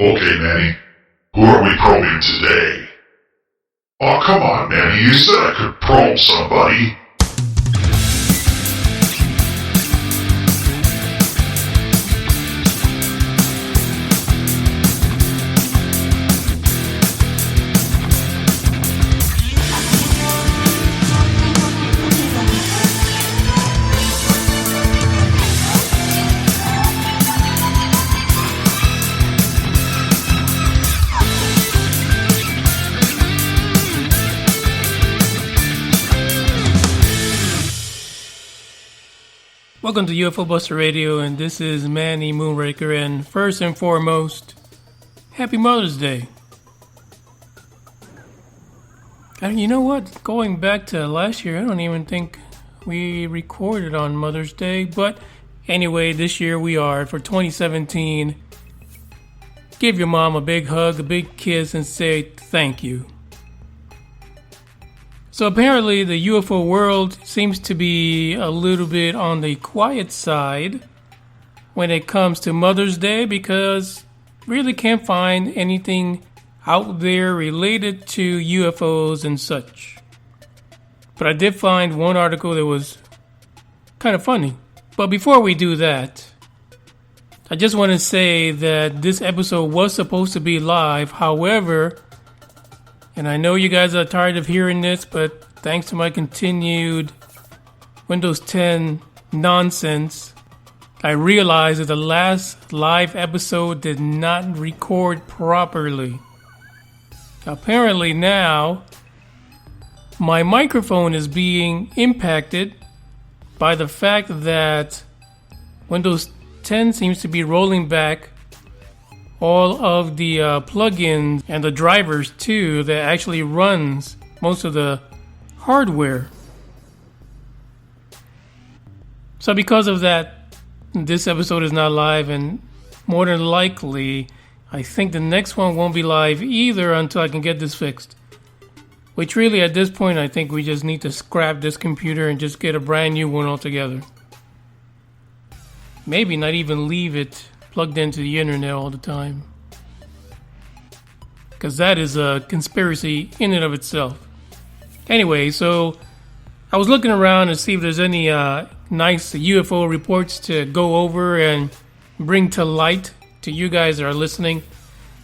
Okay, Manny. Who are we probing today? Oh, come on, Manny. You said I could probe somebody. Welcome to UFO Buster Radio, and this is Manny Moonraker, and first and foremost, Happy Mother's Day. And you know what? Going back to last year, I don't even think we recorded on Mother's Day, but anyway, this year we are for 2017. Give your mom a big hug, a big kiss, and say thank you. So apparently the UFO world seems to be a little bit on the quiet side when it comes to Mother's Day, because really can't find anything out there related to UFOs and such. But I did find one article that was kind of funny. But before we do that, I just want to say that this episode was supposed to be live. However, and I know you guys are tired of hearing this, but thanks to my continued Windows 10 nonsense, I realized that the last live episode did not record properly. Apparently now, my microphone is being impacted by the fact that Windows 10 seems to be rolling back all of the plugins and the drivers too that actually runs most of the hardware. So because of that, this episode is not live, and more than likely, I think the next one won't be live either until I can get this fixed. Which really at this point, I think we just need to scrap this computer and just get a brand new one altogether. Maybe not even leave it plugged into the internet all the time, because that is a conspiracy in and of itself. Anyway, so I was looking around to see if there's any nice UFO reports to go over and bring to light to you guys that are listening.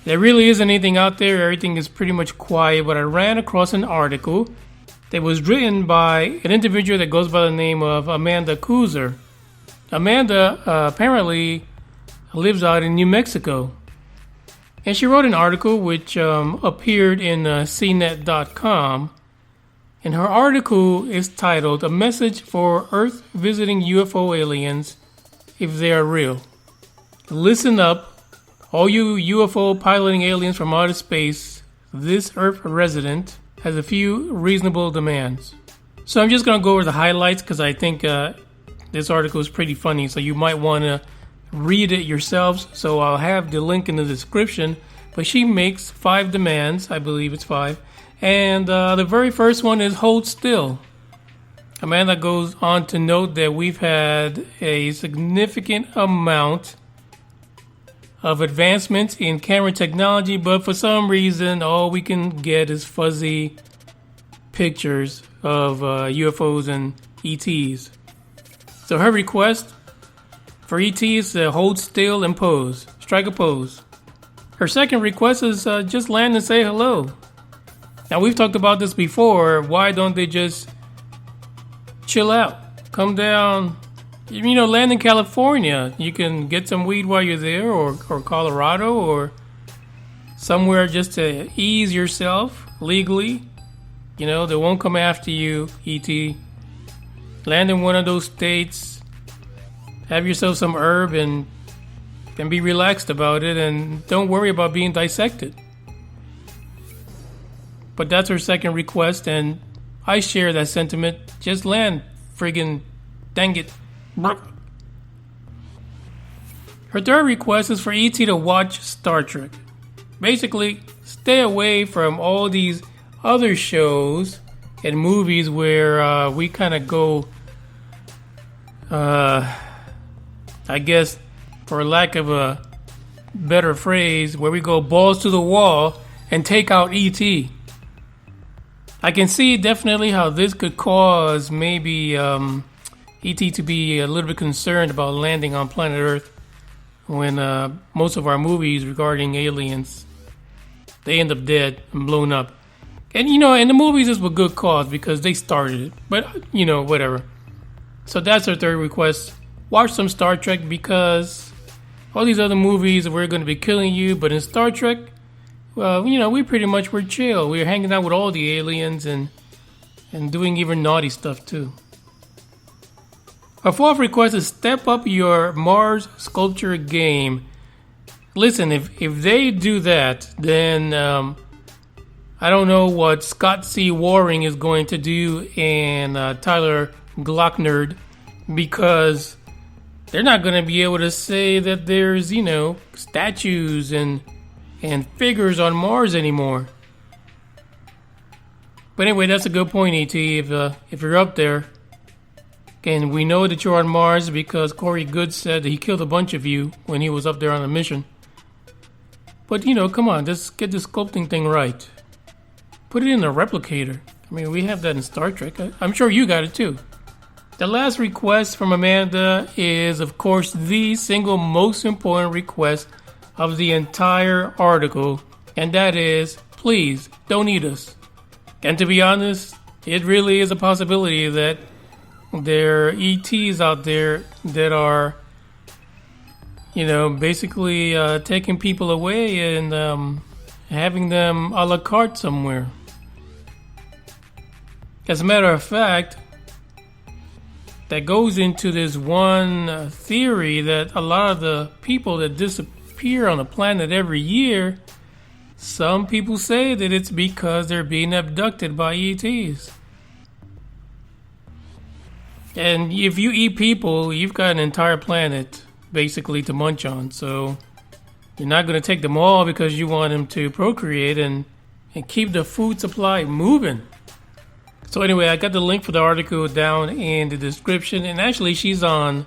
There really isn't anything out there. Everything is pretty much quiet, but I ran across an article that was written by an individual that goes by the name of Amanda Kuzer. Amanda apparently lives out in New Mexico. And she wrote an article which appeared in CNET.com. And her article is titled, "A Message for Earth-visiting UFO Aliens, If They Are Real." Listen up, all you UFO piloting aliens from outer space. This Earth resident has a few reasonable demands. So I'm just going to go over the highlights because I think this article is pretty funny, so you might want to read it yourselves. So I'll have the link in the description. But she makes 5 demands. I believe it's 5. And the very first one is hold still. Amanda goes on to note that we've had a significant amount of advancements in camera technology, but for some reason all we can get is fuzzy pictures of UFOs and ETs. So her request for ET is to hold still and pose. Strike a pose. Her second request is just land and say hello. Now, we've talked about this before. Why don't they just chill out? Come down, land in California. You can get some weed while you're there, or Colorado, or somewhere just to ease yourself legally. They won't come after you, ET. Land in one of those states. Have yourself some herb and be relaxed about it, and don't worry about being dissected. But that's her second request, and I share that sentiment. Just land, friggin' dang it. Her third request is for ET to watch Star Trek. Basically, stay away from all these other shows and movies where we kind of go, I guess, for lack of a better phrase, where we go balls to the wall and take out ET. I can see definitely how this could cause maybe ET to be a little bit concerned about landing on planet Earth when most of our movies regarding aliens, they end up dead and blown up. And, in the movies, it's with good cause because they started it. But, whatever. So that's our third request. Watch some Star Trek because all these other movies, we're going to be killing you. But in Star Trek, well, we pretty much were chill. We were hanging out with all the aliens and doing even naughty stuff, too. Our fourth request is step up your Mars sculpture game. Listen, if they do that, then I don't know what Scott C. Waring is going to do and Tyler Glocknerd, because they're not going to be able to say that there's, statues and figures on Mars anymore. But anyway, that's a good point, E.T. If you're up there. And we know that you're on Mars because Corey Good said that he killed a bunch of you when he was up there on a mission. But, come on, just get the sculpting thing right. Put it in a replicator. I mean, we have that in Star Trek. I'm sure you got it too. The last request from Amanda is, of course, the single most important request of the entire article. And that is, please, don't eat us. And to be honest, it really is a possibility that there are ETs out there that are, basically taking people away and having them a la carte somewhere. As a matter of fact, that goes into this one theory that a lot of the people that disappear on the planet every year, some people say that it's because they're being abducted by ETs. And if you eat people, you've got an entire planet basically to munch on. So you're not going to take them all because you want them to procreate and keep the food supply moving. So anyway, I got the link for the article down in the description. And actually, she's on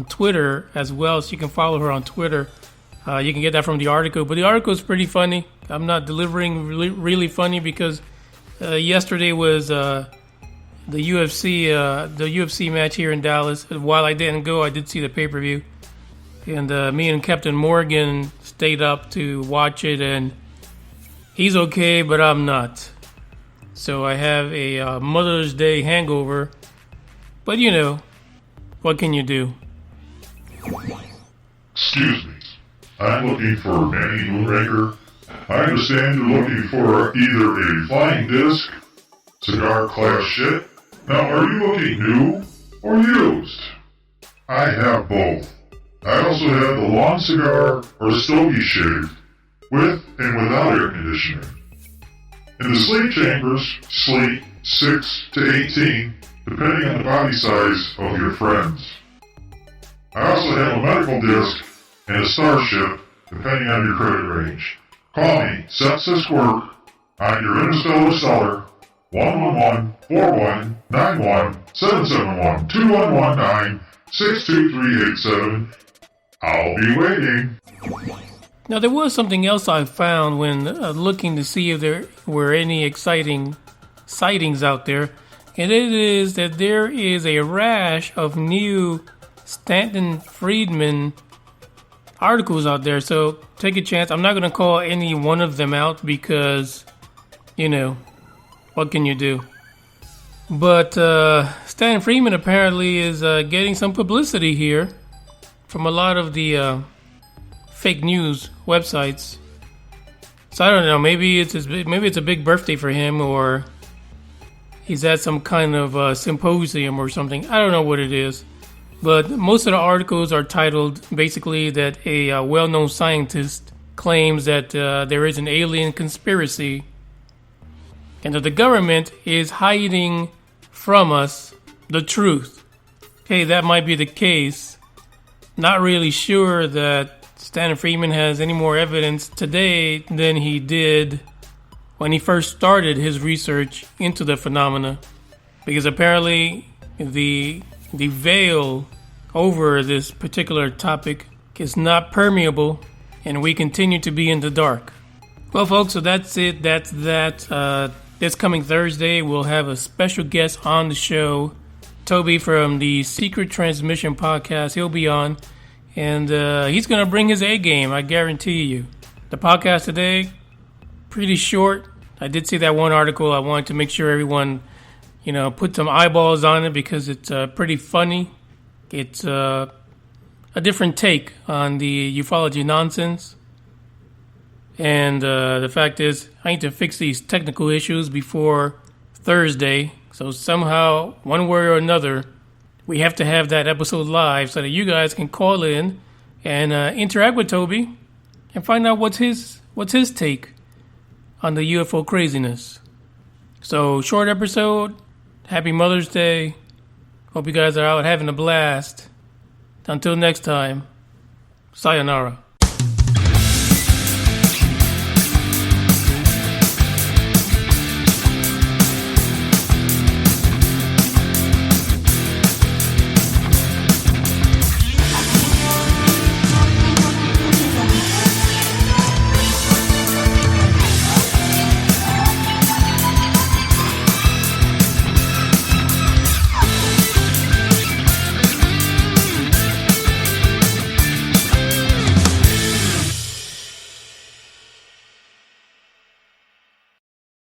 Twitter as well, so you can follow her on Twitter. You can get that from the article. But the article is pretty funny. I'm not delivering really funny because yesterday was the UFC match here in Dallas. While I didn't go, I did see the pay-per-view. And me and Captain Morgan stayed up to watch it, and he's okay, but I'm not. So I have a Mother's Day hangover. But what can you do? Excuse me. I'm looking for Manny Moonraker. I understand you're looking for either a flying disc, cigar-class shit. Now, are you looking new or used? I have both. I also have the long cigar or stogie shave, with and without air conditioning. In the sleep chambers, sleep 6 to 18, depending on the body size of your friends. I also have a medical disc and a starship, depending on your credit range. Call me, Sepsis Work. I'm your interstellar seller. 111-419-771-2119-62387. I'll be waiting. Now, there was something else I found when looking to see if there were any exciting sightings out there, and it is that there is a rash of new Stanton Friedman articles out there. So take a chance. I'm not going to call any one of them out because, what can you do? But Stanton Friedman apparently is getting some publicity here from a lot of the fake news websites. So I don't know. Maybe it's a big birthday for him, or he's at some kind of symposium or something. I don't know what it is. But most of the articles are titled basically that a well-known scientist claims that there is an alien conspiracy and that the government is hiding from us the truth. Okay, that might be the case. Not really sure that Stanton Friedman has any more evidence today than he did when he first started his research into the phenomena, because apparently the veil over this particular topic is not permeable and we continue to be in the dark. Well, folks, so that's it. That's that. This coming Thursday, we'll have a special guest on the show. Toby from the Secret Transmission podcast. He'll be on, and he's going to bring his A game, I guarantee you. The podcast today, pretty short. I did see that one article. I wanted to make sure everyone, put some eyeballs on it because it's pretty funny. It's a different take on the ufology nonsense. And the fact is, I need to fix these technical issues before Thursday. So somehow, one way or another, we have to have that episode live so that you guys can call in and interact with Toby and find out what's his take on the UFO craziness. So, short episode. Happy Mother's Day. Hope you guys are out having a blast. Until next time, sayonara.